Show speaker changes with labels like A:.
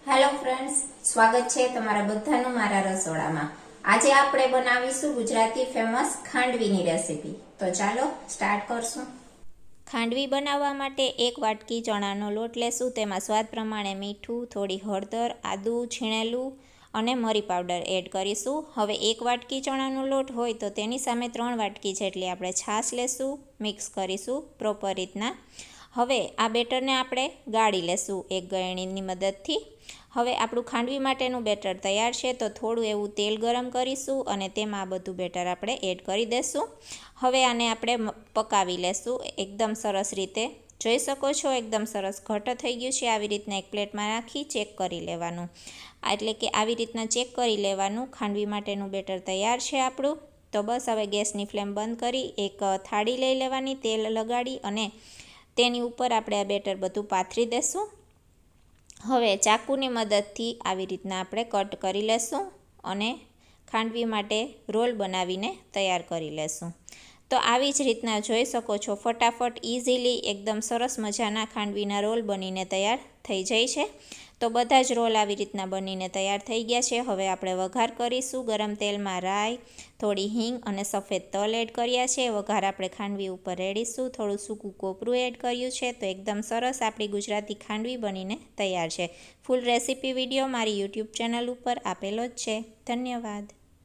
A: Hello friends, સ્વાગત છે તમારા બધાનું મારા રસોડામાં। આજે આપણે બનાવીશું ગુજરાતી ફેમસ ખાંડવીની રેસીપી। તો ચાલો સ્ટાર્ટ કરશું। ખાંડવી બનાવવા માટે 1 વાટકી ચણાનો લોટ લેશું। તેમાં સ્વાદ પ્રમાણે મીઠું, થોડી હળદર, આદું છીણેલું અને મરી પાવડર એડ કરીશું। હવે 1 વાટકી ચણાનો લોટ હોય તો તેની સામે 3 વાટકી જેટલી આપણે છાશ લેશું, મિક્સ કરીશું પ્રોપર રીતના। હવે આ બેટરને આપણે ગાળી લેશું એક ગળણીની મદદથી। હવે આપણું ખાંડવી માટેનું બેટર તૈયાર છે, તો થોડું એવું તેલ ગરમ કરીશું અને તેમાં આ બધું બેટર આપણે એડ કરી દઈશું। હવે આને આપણે પકાવી લેશું એકદમ સરસ રીતે। જોઈ શકો છો એકદમ સરસ ઘટ્ટ થઈ ગયું છે। આવી રીતના એક પ્લેટમાં રાખી ચેક કરી લેવાનું, એટલે કે આવી રીતના ચેક કરી લેવાનું ખાંડવી માટેનું બેટર તૈયાર છે આપણું। તો બસ હવે ગેસની ફ્લેમ બંધ કરી એક થાળી લઈ લેવાની, તેલ લગાડી અને તેની ઉપર આપણે આ બેટર બધું પાથરી દેશું। હવે ચાકુની મદદથી આવી રીતના આપણે કટ કરી લેશું અને ખાંડવી માટે રોલ બનાવીને તૈયાર કરી લેશું। તો આવી જ રીતના જોઈ શકો છો ફટાફટ ઇઝીલી એકદમ સરસ મજાના ખાંડવીના રોલ બનીને તૈયાર થઈ જાય છે। તો બધા જ રોલ આવી રીતના બનીને તૈયાર થઈ ગયા છે। હવે આપણે વઘાર કરીશું। ગરમ તેલમાં રાઈ, થોડી હિંગ અને સફેદ તલ એડ કર્યા છે। વઘાર આપણે ખાંડવી ઉપર રેડીશું। થોડું સૂકું કોપરું એડ કર્યું છે। તો એકદમ સરસ આપણી ગુજરાતી ખાંડવી બનીને તૈયાર છે। ફૂલ રેસીપી વિડીયો મારી યુટ્યુબ ચેનલ ઉપર આપેલો જ છે। ધન્યવાદ।